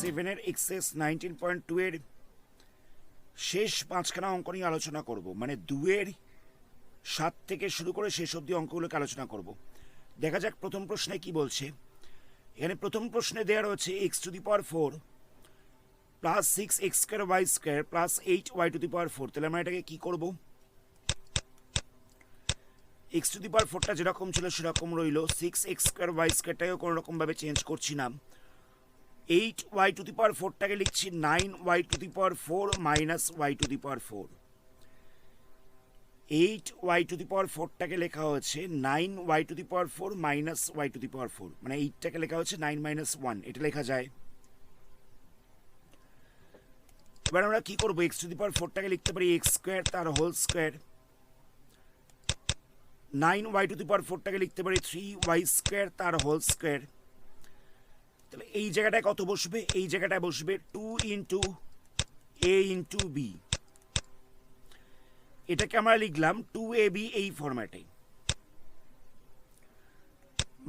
7 XS 19.2 এর শেষ 5খানা অঙ্ক নিয়ে আলোচনা করব, মানে 2 7 থেকে শুরু করে শেষ অবধি অঙ্কগুলোকে আলোচনা করব। দেখা যাক প্রথম প্রশ্নে কি বলছে। এখানে প্রথম প্রশ্নে দেওয়া রয়েছে x⁴ plus 6x² plus 8y⁴। তাহলে আমরা এটাকে কি করব? x⁴ যেরকম ছিল সেরকম রইল, 6x²y²টাকেও কোনো রকমভাবে চেঞ্জ করছি না। 8y⁴টাকে লিখছি 9y⁴ মাইনাস y⁴। 8y⁴টাকে লেখা হয়েছে 9y⁴ মাইনাস y⁴, মানে 8টাকে লেখা হচ্ছে 9 মাইনাস 1, এটা লেখা যায়। এবার আমরা কি করবো? x⁴টাকে লিখতে পারি x² তার হোল স্কোয়ার। 9y⁴টাকে লিখতে পারি 3y² তার হোল স্কোয়ার। তাহলে এই জায়গাটায় কত বসবে? এই জায়গাটায় বসবে 2 ইন্টু a ইন্টু বি। এটাকে আমরা লিখলাম 2ab এই ফরম্যাটে।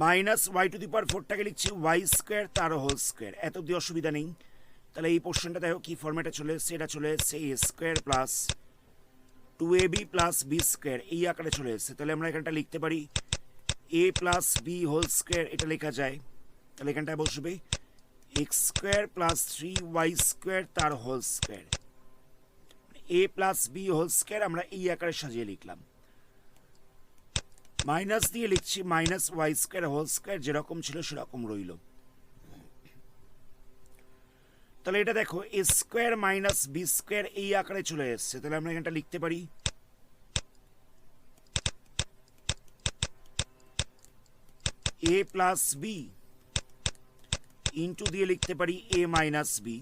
মাইনাস y⁴টাকে লিখছি y² তার হোল স্কোয়ার। এত অব্দি অসুবিধা নেই। তাহলে এই পোর্শনটা দেখো কি ফরম্যাটে চলে এসছে, এটা চলে এসছে a² plus 2ab plus b² এই আকারে চলে এসছে। তাহলে আমরা এখানটা লিখতে পারি a plus b whole square, এটা লেখা যায়। তাহলে এখানটায় বসবে x² প্লাস 3y² তার whole square. a plus b whole square আমরা এই আকারে সাজিয়ে লিখলাম। মাইনাস দিয়ে লিখছি মাইনাস y² হোল স্কোয়ার, যেরকম ছিল সেরকম রইল। তাহলে এটা দেখো a² মাইনাস b² এই আকারে চলে এসছে। তাহলে আমরা এখানটা লিখতে পারি a প্লাস বি ইন্টু দিয়ে লিখতে পারি a মাইনাস বি।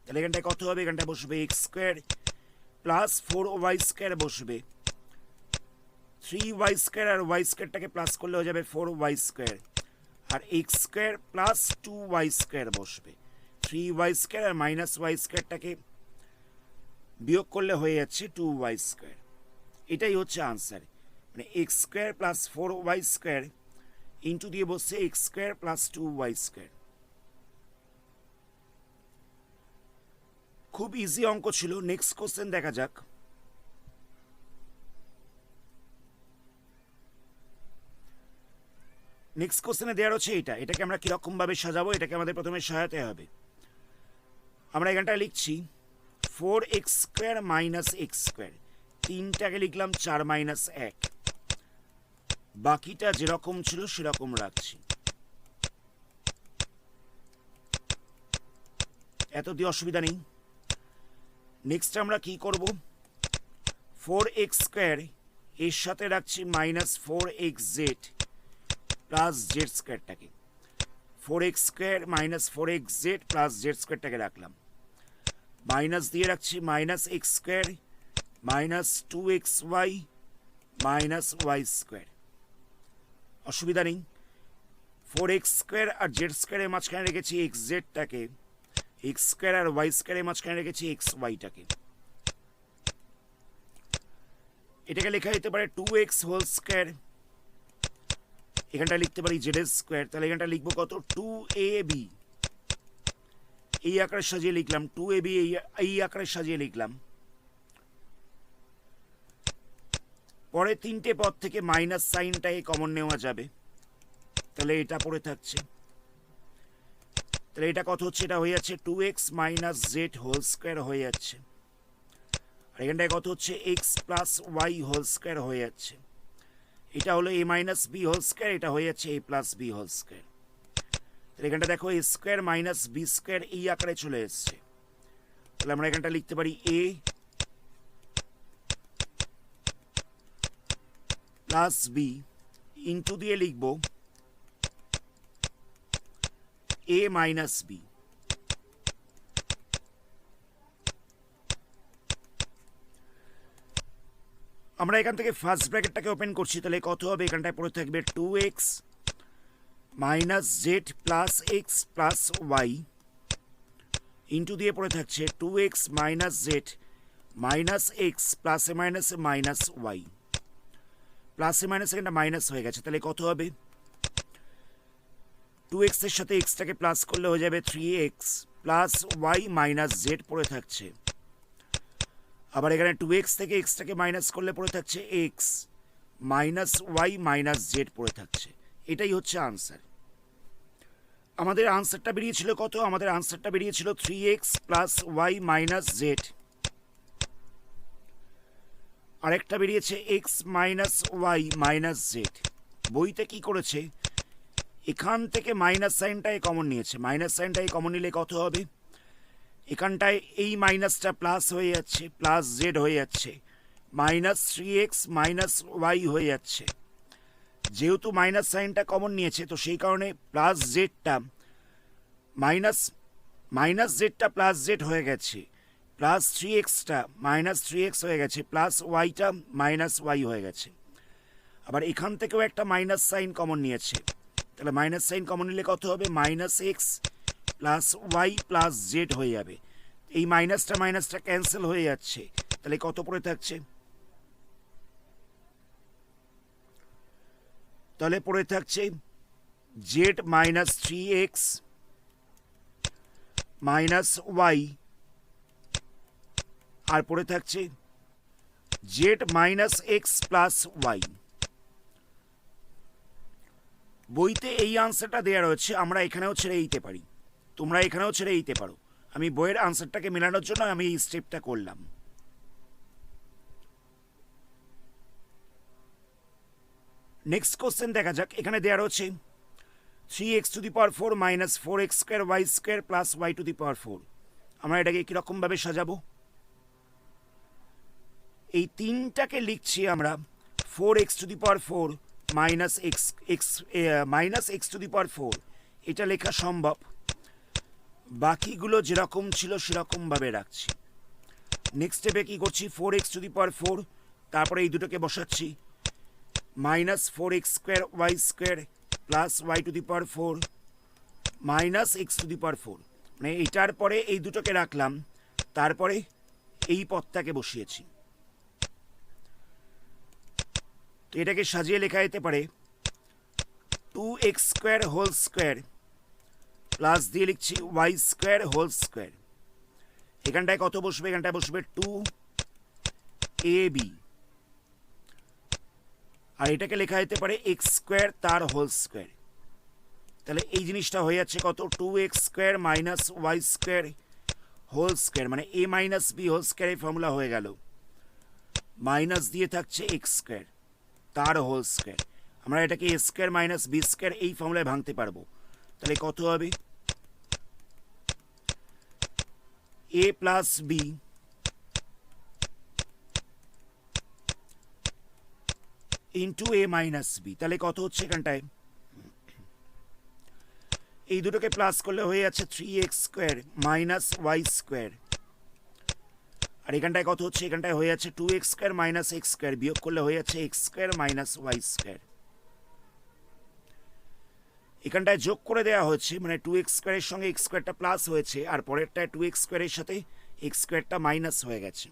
তাহলে এখানটায় কত হবে? এখানটায় বসবে x² প্লাস 4y² বসবে, 3y² আর y²টাকে প্লাস করলে হয়ে যাবে 4y², আর x² প্লাস 2y² বসবে। 3y² আর মাইনাস y²টাকে বিয়োগ করলে হয়ে যাচ্ছে 2y²। এটাই হচ্ছে আনসার, মানে x² প্লাস 4y² ইন্টু দিয়ে বসছে x² প্লাস 2y²। খুব ইজি অঙ্ক ছিল। নেক্সট কোশ্চেন দেখা যাক। নেক্সট কোশ্চেনে দেওয়া রয়েছে এটাকে আমরা কিরকম ভাবে সাজাবো, এটাকে আমাদের প্রথমে সাজাতে হবে। আমরা এখানটায় লিখছি 4x² মাইনাস x², 3টাকে লিখলাম 4 মাইনাস 1, বাকিটা যেরকম ছিল সেরকম রাখছি। এত দিয়ে অসুবিধা নেই। নেক্সট আমরা কি করব? 4x² এর সাথে রাখছি মাইনাস 4xz প্লাস z²টাকে। 4x² মাইনাস 4xz প্লাস z²টাকে রাখলাম। মাইনাস দিয়ে রাখছি minus x² minus 2xy minus y²। অসুবিধা নেই। 4x² আর z² এর মাঝখানে রেখেছি xz-টাকে, x² আর y² এর মাঝখানে রেখেছি xy-টাকে। এটাকে লেখা যেতে পারে 2x হোল স্কোয়ার, এখানটা লিখতে পারি z²। তাহলে এখানটা লিখবো কত? 2ab এই আকারে সাজিয়ে লিখলাম, 2ab এই আকারে সাজিয়ে লিখলাম। পরে তিনটে পদ থেকে মাইনাস সাইনটাকে কমন নেওয়া যাবে, তাহলে এটা পড়ে থাকছে। তাহলে এটা কত হচ্ছে? এটা হয়ে যাচ্ছে 2x minus Z whole square হয়ে যাচ্ছে। আর এখানটায় কত হচ্ছে? x plus y whole square হয়ে যাচ্ছে। এটা হলো a minus b whole square, এটা হয়ে যাচ্ছে a plus b whole square. তাহলে এখানটা দেখো a² মাইনাস b² এই আকারে চলে এসছে। তাহলে আমরা এখানটা লিখতে পারি a প্লাস বি ইন্টু দিয়ে লিখব a মাইনাস বি। আমরা এখান থেকে ফার্স্ট ব্র্যাকেটটাকে ওপেন করছি। তাহলে কত হবে? এখানটায় পড়ে থাকবে 2x minus z plus x plus y into দিয়ে পড়ে থাকছে 2x minus Z minus x প্লাসে মাইনাসে মাইনাস ওয়াই। প্লাসে মাইনাসে এখানটা মাইনাস হয়ে গেছে। তাহলে কত হবে? 2x এর সাথে এক্সটাকে প্লাস করলে হয়ে যাবে 3x plus Y minus z পড়ে থাকছে। আবার এখানে 2x থেকে এক্সটাকে মাইনাস করলে পড়ে থাকছে x minus y minus z পড়ে থাকছে। এটাই হচ্ছে আনসার। আমাদের আনসারটা বেরিয়েছিল কত? আমাদের আনসারটা বেরিয়েছিল 3x plus Y minus z. আরেকটা বেরিয়েছে x minus y minus z. বইতে কি করেছে, এখান থেকে মাইনাস সাইনটাই কমন নিয়েছে। মাইনাস সাইনটাই কমন নিলে কত হবে? এখানটায় এই মাইনাসটা প্লাস হয়ে যাচ্ছে, প্লাস জেড হয়ে যাচ্ছে, মাইনাস 3x মাইনাস ওয়াই হয়ে যাচ্ছে। যেহেতু মাইনাস সাইনটা কমন নিয়েছে তো সেই কারণে প্লাস জেডটা মাইনাস জেডটা প্লাস জেড হয়ে গেছে, প্লাস 3xটা মাইনাস 3x হয়ে গেছে, প্লাস ওয়াইটা মাইনাস ওয়াই হয়ে গেছে। আবার এখান থেকেও একটা মাইনাস সাইন কমন নিয়েছে, তাহলে মাইনাস সাইন কমন নিলে কত হবে? Minus x plus y plus z হয়ে যাবে। এই মাইনাসটা ক্যান্সেল হয়ে যাচ্ছে, তাহলে কত পড়ে থাকছে? তাহলে পড়ে থাকছে z minus 3x minus y, আর পড়ে থাকছে z minus x plus y. বইতে এই আনসারটা দেওয়া রয়েছে, আমরা এখানেও ছেড়ে দিতে পারি, তোমরা এখানেও ছেড়ে দিতে পারো। আমি বইয়ের আনসারটাকে মেলানোর জন্য আমি এই স্টেপটা করলাম। নেক্সট কোশ্চেন দেখা যাক। এখানে দেওয়া রয়েছে 3x to the power 4 minus 4x square y square plus y to the power 4। আমরা এটাকে কীরকমভাবে সাজাবো? এই তিনটাকে লিখছি আমরা 4x to the power 4 minus x to the power 4। এটা লেখা সম্ভব, বাকিগুলো যেরকম ছিল সেরকমভাবে রাখছি। নেক্সট স্টেপে কী করছি? 4x টু দি পাওয়ার 4, তারপরে এই দুটোকে বসাচ্ছি minus 4x square y square plus y to the power 4 minus x to the power 4। মানে এটার পরে এই দুটোকে রাখলাম, তারপরে এই পদটাকে বসিয়েছি। তো এটাকে সাজিয়ে লেখা যেতে পারে 2x square whole square plus দিয়ে লিখছি ওয়াই স্কোয়ার হোল স্কোয়ার। এখানটায় কত বসবে? এখানটায় বসবে 2ab, আর এটাকে লেখা যেতে পারে এক্স স্কোয়ার তার হোল স্কোয়ার। তাহলে এই জিনিসটা হয়ে যাচ্ছে কত? 2x square minus y square whole square, মানে a minus b whole square. এই ফর্মুলা হয়ে গেল, মাইনাস দিয়ে থাকছে এক্স স্কোয়ার তার হোল স্কোয়ার। আমরা এটাকে a square minus b square এই ফর্মুলায় ভাঙতে পারবো। তাহলে কত হবে? A plus b into a minus b. তাহলে কত হচ্ছে এখানটায়? এই দুটোকে প্লাস করলে হয়ে যাচ্ছে 3x square minus y square, আর এখানটায় কত হচ্ছে? এখানটায় হয়ে যাচ্ছে 2x square minus x square, বিয়োগ করলে হয়ে যাচ্ছে x square minus y square. এখানটায় যোগ করে দেওয়া হয়েছে, মানে 2x স্কোয়ারের সঙ্গে এক্স স্কোয়ারটা প্লাস হয়েছে, আর পরেরটায় 2x স্কোয়ারের সাথে এক্স স্কোয়ারটা মাইনাস হয়ে গেছে।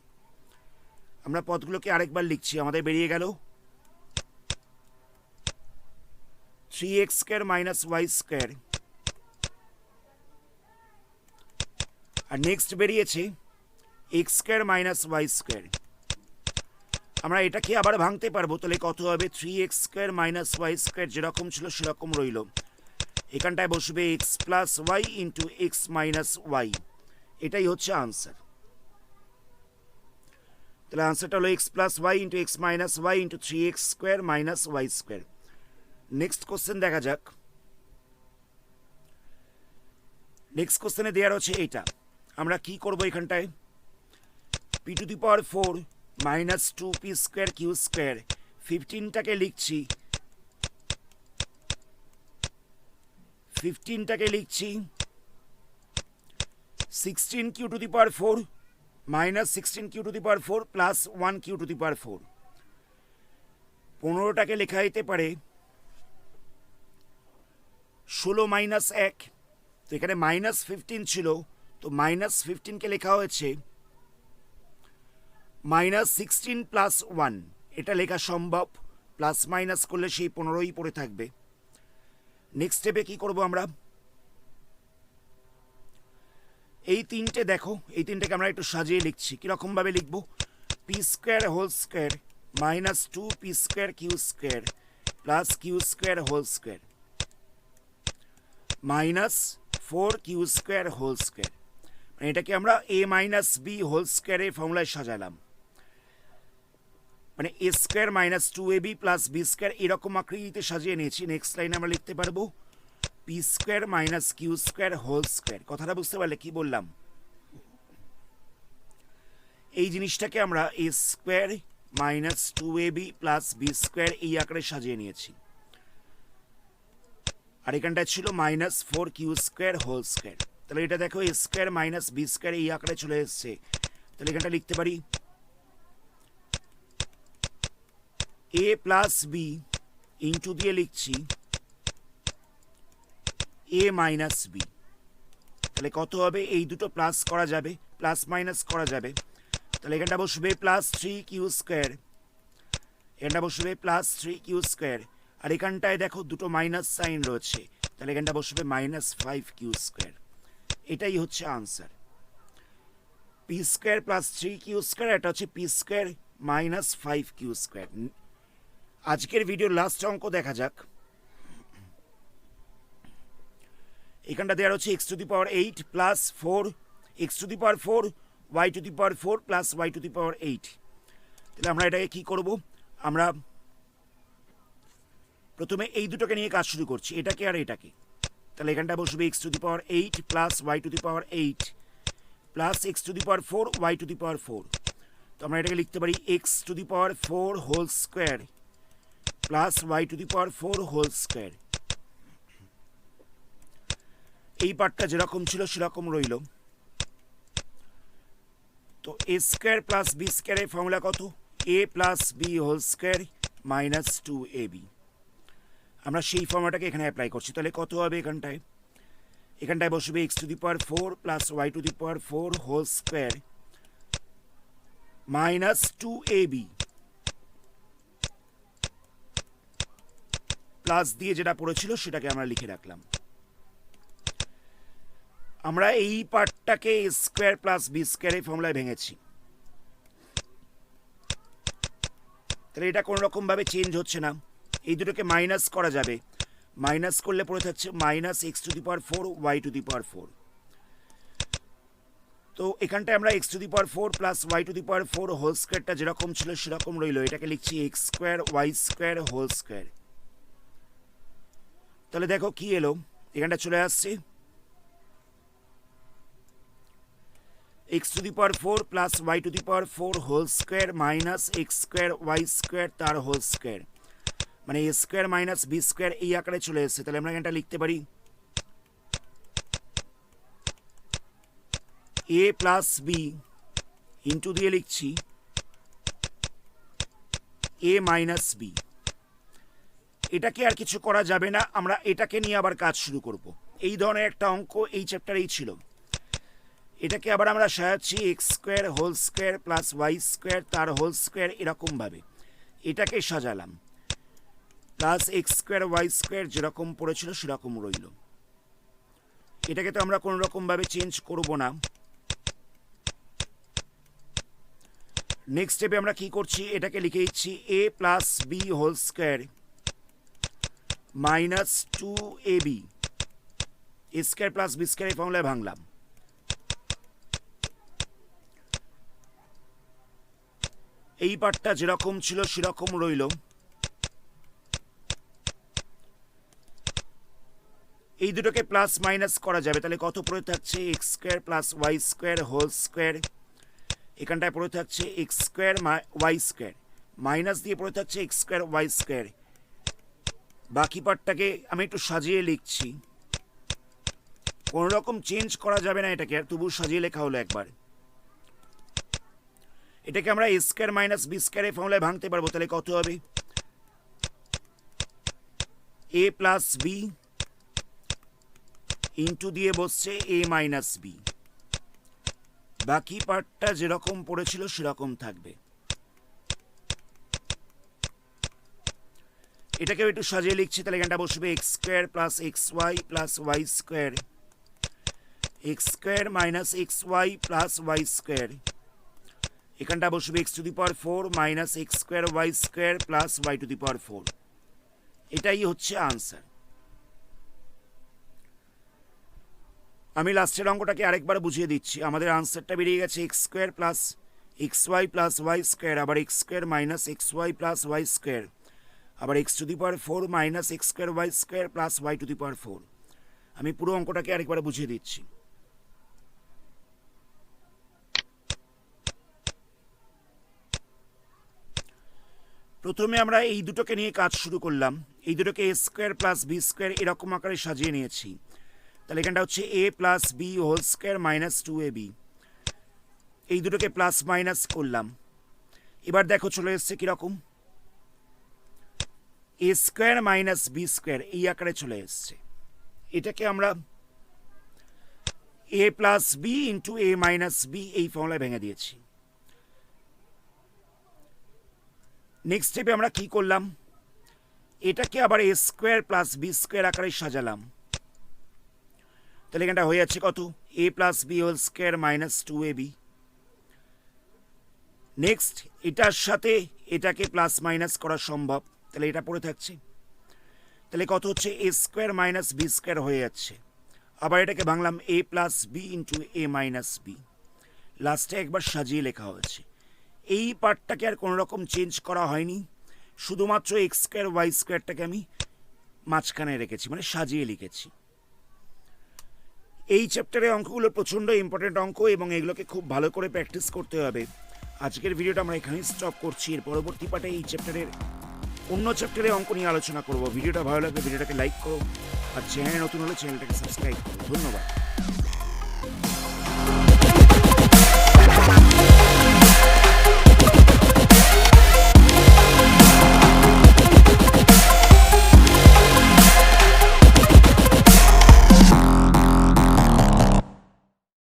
আমরা পদগুলোকে আরেকবার লিখছি। আমাদের বেরিয়ে গেল 3x square minus y square, আর নেক্সট বেরিয়েছে x square minus y square. আমরা এটাকে আবার ভাঙতে পারবো, তাহলে কত হবে? 3x square minus y square যেরকম ছিল সেরকম রইল। এখানটায় বসবে x plus y into x minus y. এটাই হচ্ছে আনসার। তাহলে আনসারটা হলো x plus y into x minus ওয়াই ইন্টু 3x square minus y square. Next question দেখা যাক। নেক্সট কোশ্চেনে দেওয়া রয়েছে এইটা। আমরা কি করব? এখানটায় p to the power 4 minus 2p square q square 15টাকে লিখছি 16 q to the power 4 minus 16 q to the power 4 plus 1 q to the power 4। 15টাকে লেখা যেতে পারে 16 মাইনাস 1। তো এখানে মাইনাস 15 ছিল, তো মাইনাস 15কে লেখা হয়েছে মাইনাস 16 প্লাস 1। এটা লেখা সম্ভব, প্লাস মাইনাস করলে সেই 15ই পড়ে থাকবে। নেক্সট স্টেপে কি করব আমরা, এই তিনটে দেখো, এই তিনটেকে আমরা একটু সাজিয়ে লিখছি। কীরকমভাবে লিখব, p square whole square minus 2p square q square plus q square whole square minus 4q square whole square. মানে এটাকে আমরা a মাইনাস বি হোল স্কোয়ারের ফর্মুলায় সাজালাম। মানে a square minus 2ab plus b square এরকম আকৃতিতে সাজিয়ে নিয়েছি। নেক্সট লাইনে আমরা লিখতে পারবো p square minus q square whole square. কথাটা বুঝতে পারলে কি বললাম? এই জিনিসটাকে আমরা a square minus 2ab plus b square এই আকারে সাজিয়ে নিয়েছি। আর এখানটায় ছিল minus 4q square whole square. তাহলে এটা দেখো a square minus b square এই আকারে চলে এসছে। তাহলে এখানটা লিখতে পারি a প্লাস বি ইন্টু দিয়ে লিখছি a মাইনাস বি। তাহলে কত হবে, এই দুটো প্লাস করা যাবে, প্লাস মাইনাস করা যাবে। তাহলে এখানটা বসবে প্লাস 3q স্কোয়ার, এখানটা বসবে প্লাস 3q স্কোয়ার। আর এখানটায় দেখো দুটো মাইনাস সাইন রয়েছে, তাহলে এখানটা বসবে মাইনাস 5q স্কোয়ার। এটাই হচ্ছে answer, P square plus 3q square. এটা হচ্ছে P square minus 5q square. আজকের ভিডিওর লাস্ট অঙ্ক দেখা যাক। এখানটা দেওয়া হচ্ছে x to the power 8 plus 4 x to the power 4 y to the power 4 plus y to the power 8। তাহলে আমরা এটাকে কী করব, আমরা প্রথমে এই দুটোকে নিয়ে কাজ শুরু করছি, এটাকে আর এটাকে। তাহলে এখানটা বসবে x to the power 8 plus y to the power 8 plus x to the power 4 y to the power 4। তো আমরা এটাকে লিখতে পারি x to the power 4 whole square plus y to the power 4 whole square. এই পার্টটা যেরকম ছিল সেরকম রইল। তো এ স্কোয়ার প্লাস বি স্কোয়ারের ফর্মুলা কত, a plus b whole square minus 2ab। আমরা সেই ফর্মুলাটাকে এখানে অ্যাপ্লাই করছি। তাহলে কত হবে, এখানটায় বসবে x to the power 4 plus y to the power 4 whole square minus 2ab plus দিয়ে যেটা পড়েছিল সেটাকে আমরা লিখে রাখলাম। আমরা এই পার্টটাকে a square plus b square এই ফর্মুলায় ভেঙেছি। তাহলে এটা কোনো রকমভাবে চেঞ্জ হচ্ছে না। এই দুটোকে মাইনাস করা যাবে, মাইনাস করলে পড়ে থাকছে minus x to the power 4 y to the power 4। তো এখানটায় আমরা x to the power 4 plus y to the power 4 whole স্কোয়ারটা যেরকম ছিল সেরকম রইল। এটাকে লিখছি x square y square whole square. তাহলে দেখো কি এলো, এখানটা চলে আসছে x to the power 4 plus y to the power 4 whole square minus x square y square তার হোল স্কোয়ার। মানে এ স্কোয়ার মাইনাস বি স্কোয়ার এই আকারে চলে এসেছে। তাহলে আমরা এখানটা লিখতে পারি এ প্লাস বি ইন্টু দিয়ে লিখছি এ মাইনাস বি। এটাকে আর কিছু করা যাবে না, আমরা এটাকে নিয়ে আবার কাজ শুরু করব। এই ধরনের একটা অঙ্ক এই চ্যাপ্টারেই ছিল। এটাকে আবার আমরা সাজাচ্ছি x square whole square plus y square তার হোল স্কোয়ার এরকমভাবে এটাকে সাজালাম, plus x square y square যেরকম পড়েছিল সেরকম রইল। এটাকে তো আমরা কোনো রকমভাবে চেঞ্জ করব না। নেক্সট স্টেপে আমরা কি করছি, এটাকে লিখে দিচ্ছি a plus b whole square minus 2ab। A square plus b square এই ফর্মুলায় ভাঙলাম। এই পার্টটা যেরকম ছিল সেরকম রইল। এই দুটোকে প্লাস মাইনাস করা যাবে। তাহলে কত পড়ে থাকছে x square plus y square whole square. এখানটায় পড়ে থাকছে x square y square minus দিয়ে পড়ে থাকছে এক্স স্কোয়ার ওয়াই স্কোয়ার। বাকি পার্টটাকে আমি একটু সাজিয়ে লিখছি, কোনো রকম চেঞ্জ করা যাবে না এটাকে, আর তবু সাজিয়ে লেখা হলো একবার। এটাকে আমরা এ স্কোয়ার মাইনাস বি স্কোয়ার এই ফর্মুলায় ভাঙতে পারবো। তাহলে কত হবে, এ প্লাস বি ইন্টু দিয়ে বসছে এ মাইনাস বি। বাকি পার্টটা যেরকম পড়েছিল সেরকম থাকবে। এটাকেও একটু সাজিয়ে লিখছি, তাহলে এখানটা বসবে x square plus x y plus y square, x square minus x y plus y square, এখানটা বসবে x to the power 4 minus x square y square plus y to the power 4। এটাই হচ্ছে আনসার। আমি লাস্টের অঙ্কটাকে আরেকবার বুঝিয়ে দিচ্ছি। আমাদের আনসারটা বেরিয়ে গেছে x square plus x y plus y square, আবার x square minus x y plus y square, আবার x to the power 4 minus x square y square plus y to the power 4। আমি পুরো অঙ্কটাকে আরেকবার বুঝিয়ে দিচ্ছি। প্রথমে আমরা এই দুটোকে নিয়ে কাজ শুরু করলাম। এই দুটোকে a square plus b square এরকম আকারে সাজিয়ে নিয়েছি। তাহলে এখানটা হচ্ছে a plus b whole square minus 2ab। এই দুটোকে প্লাস মাইনাস করলাম। এবার দেখো চলে এসছে কিরকম, এ স্কোয়ার মাইনাস বি স্কোয়ার এই আকারে চলে এসছে। এটাকে আমরা এ plus b into a minus B এই ফর্মুলায় ভেঙে দিয়েছি। নেক্সট স্টেপে আমরা কি করলাম, এটাকে আবার a square plus b square আকারে সাজালাম। তাহলে এখানটা হয়ে যাচ্ছে কত, a plus b whole square minus 2ab। Next এটার সাথে এটাকে প্লাস মাইনাস করা সম্ভব, তাহলে এটা পড়ে থাকছে। তাহলে কত হচ্ছে, এ স্কোয়ার মাইনাস বি স্কোয়ার হয়ে যাচ্ছে। আবার এটাকে ভাঙলাম এ plus b into a minus B, লাস্টে একবার সাজিয়ে লেখা হয়েছে। এই পার্টটাকে আর কোনো রকম চেঞ্জ করা হয়নি, শুধুমাত্র এক্স স্কোয়ার ওয়াই স্কোয়ারটাকে আমি মাঝখানে রেখেছি, মানে সাজিয়ে লিখেছি। এই চ্যাপ্টারের অঙ্কগুলো প্রচণ্ড ইম্পর্টেন্ট অঙ্ক এবং এগুলোকে খুব ভালো করে প্র্যাকটিস করতে হবে। আজকের ভিডিওটা আমরা এখানেই স্টপ করছি। এর পরবর্তী পার্টে এই চ্যাপ্টারের অন্য চ্যাপ্টারে অঙ্ক নিয়ে আলোচনা করব। ভিডিওটা ভালো লাগলে ভিডিওটাকে লাইক করো, আর চ্যানেলে নতুন হলে চ্যানেলটাকে সাবস্ক্রাইব করো। ধন্যবাদ।